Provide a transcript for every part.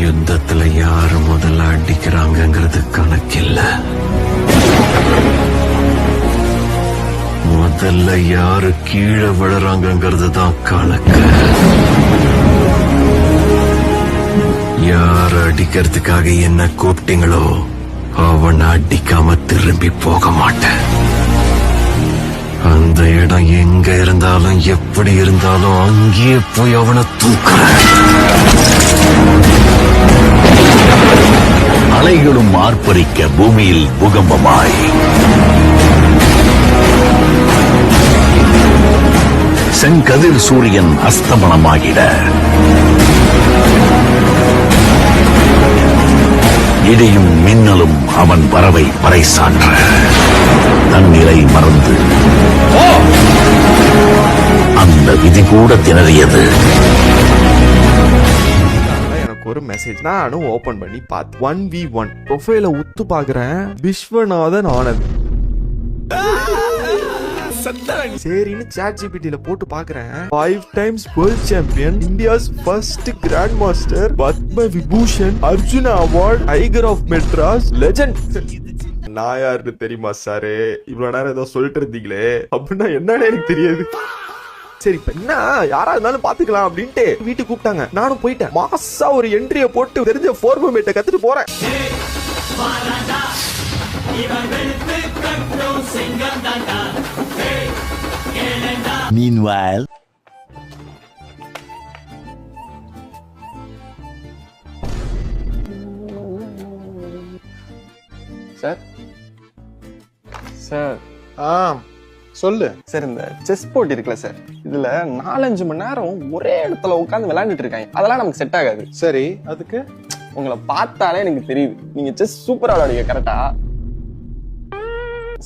யுத்தத்துல யாரு முதல்ல அடிக்கிறாங்கிறது கணக்கில்ல, முதல்ல யாரு கீழே விழுறாங்கிறது தான் கணக்கு. யார் அடிக்கிறதுக்காக என்ன கூப்பிட்டீங்களோ அவனை அடிக்காம திரும்பி போக மாட்டேன். அந்த இடம் எங்க இருந்தாலும் எப்படி இருந்தாலும் அங்கேயே போய் அவனை தூக்குறேன். அலைகளும் ஆர்ப்பரிக்க பூமியில் பூகம்பமாய் செங்கதிர் சூரியன் அஸ்தமனமாகிட இடியும் மின்னலும் அவன் வரவை பறைசாற்ற தன்னிலை மறந்து அந்த விதி கூட திணறியது. ஒரு மெசேஜ் நானும் ஓபன் பண்ணி பார்த்து 1v1 ப்ரொஃபைல உத்து பாக்குறேன். விஸ்வநாதன் ஆனந்த் சரின்னு ChatGPT போட்டு பாக்குறேன். 5 times world champion, India's first grand master, Padma Vibhushan, Arjuna award, tiger of Madras, legend. நான் யாருன்னு தெரியுமா சாரு? இவ்வளவு நேரம் ஏதோ சொல்லிட்டு இருந்தீங்களே, அப்படின்னா என்னன்னு எனக்கு தெரியாது. சரி இப்ப என்ன யாரா இருந்தாலும் பாத்துக்கலாம் அப்படின்ட்டு வீட்டுக்கு கூப்பிட்டாங்க. நானும் போயிட்டேன். மாசா ஒரு என்ட்ரிய போட்டு தெரிஞ்ச ஃபார்மேட்டை கத்துட்டு போறேன். Meanwhile, சார் சார் சொல்லு சார், இந்த செஸ் போர்ட் இருக்குல்ல சார், இதுல 4-5 மணி நேரம் ஒரே இடத்துல உட்காந்து விளையாண்டுட்டு இருக்காங்க. அதெல்லாம் நமக்கு செட் ஆகாது. சரி, அதுக்கு உங்களை பார்த்தாலே எனக்கு தெரியுது நீங்க செஸ் சூப்பரா விளையாடுங்க. கரெக்டா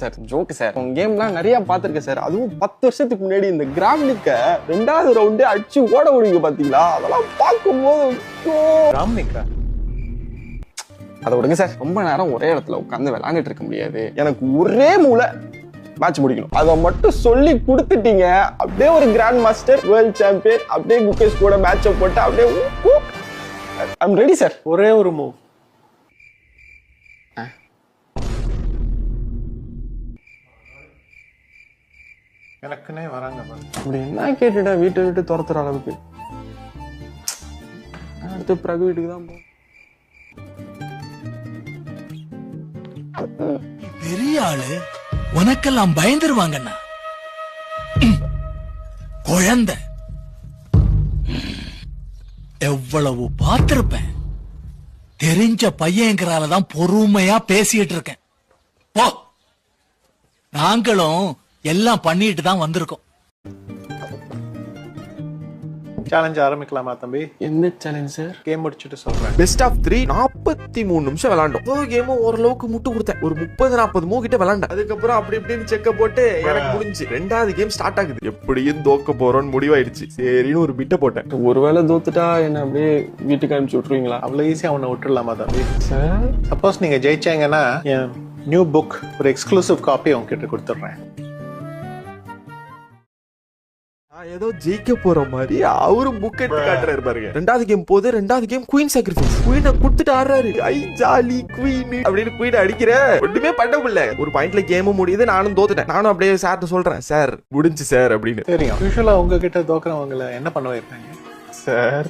சார்? Joke sir. உங்க கேம்லாம் நிறைய பாத்துருக்கேன் சார். அதுவும் 10 வருஷத்துக்கு முன்னாடி இந்த கிராம்னிக்க 2வது ரவுண்டே அடிச்சு ஓட விடுவீங்க பாத்தீங்களா? அதெல்லாம் பார்க்கும்போது அதை விடுங்க சார். ரொம்ப நேரம் ஒரே இடத்துல உட்காந்து விளையாண்டுட்டு இருக்க முடியாது. எனக்கு ஒரே மூளை மேட்ச் முடிக்கணும். அதை மட்டும் சொல்லி கொடுத்துட்டீங்க, அப்படியே ஒரு கிராண்ட் மாஸ்டர், வேர்ல்ட் சாம்பியன், அப்படியே குகேஷ் கூட மேட்சை போட்டு அப்படியே ஐம் ரெடி சார். ஒரே ஒரு மூவ். எனக்குன்னே வராங்க. அப்படி என்ன கேட்டுட்டேன், வீட்டை விட்டு துரத்துற அளவுக்கு. அடுத்து பிரகு வீட்டுக்கு தான் போ. பெரிய ஆளு உனக்கெல்லாம் பயந்துருவாங்கண்ணா. குழந்தை எவ்வளவு பார்த்திருப்பேன். தெரிஞ்ச பையங்கிறாலதான் பொறுமையா பேசிட்டு இருக்கேன். போ, நாங்களும் எல்லாம் பண்ணிட்டு தான் வந்திருக்கோம். சேலஞ்ச் ஆரம்பிக்கலாமா தம்பி? எந்த சேலஞ்ச் சார்? கேம் முடிச்சுட்டு சொல்றேன். பெஸ்ட் ஆஃப் 3 43 நிமிஷம் விளையாண்டோம். ஒரு கேமும் ஓரளவுக்கு முட்டு கொடுத்தேன். ஒரு 30-40 மூவ் கிட்ட விளையாண்டேன். அதுக்கப்புறம் அப்படி இப்படின்னு செக்க போட்டு எனக்கு முடிஞ்சு 2வது கேம் ஸ்டார்ட் ஆகுது. எப்படியும் தோக்க போறோம்னு முடிவாயிடுச்சு. சரின்னு ஒரு பிட்ட போட்டேன். ஒருவேளை தோத்துட்டா என்ன அப்படியே வீட்டுக்கு அனுப்பிச்சு விட்டுருவீங்களா? அவ்வளவு ஈஸியா அவனை விட்டுடலாமா தம்பி? சார் சப்போஸ் நீங்க ஜெயிச்சாங்கன்னா என் நியூ புக் ஒரு எக்ஸ்க்ளூசிவ் காப்பி உங்ககிட்ட கொடுத்துட்றேன். ஏதோ ஜெயிக்க போற மாதிரி அவரும் புக் எடுத்து காட்டுறாரு பாருங்க. 2வது கேம் போது 2வது கேம் குயின் சாக்ரிஃபைஸ். குயினை குடுத்துட்டு ஆடுறாரு. ஐ ஜாலி குயின் அப்படின்னு குயினை அடிக்கிற. ஒண்ணுமே பண்ண முடியல. ஒரு பாயிண்ட்ல கேமும் முடியுது. நானும் தோத்துட்டேன். நானும் அப்படியே சார்ட்ட சொல்றேன், சார் முடிஞ்சு சார் அப்படின்னு. தெரியும் யூசுவலா உங்ககிட்ட தோக்குறவங்களை என்ன பண்ண வைப்பாங்க சார்?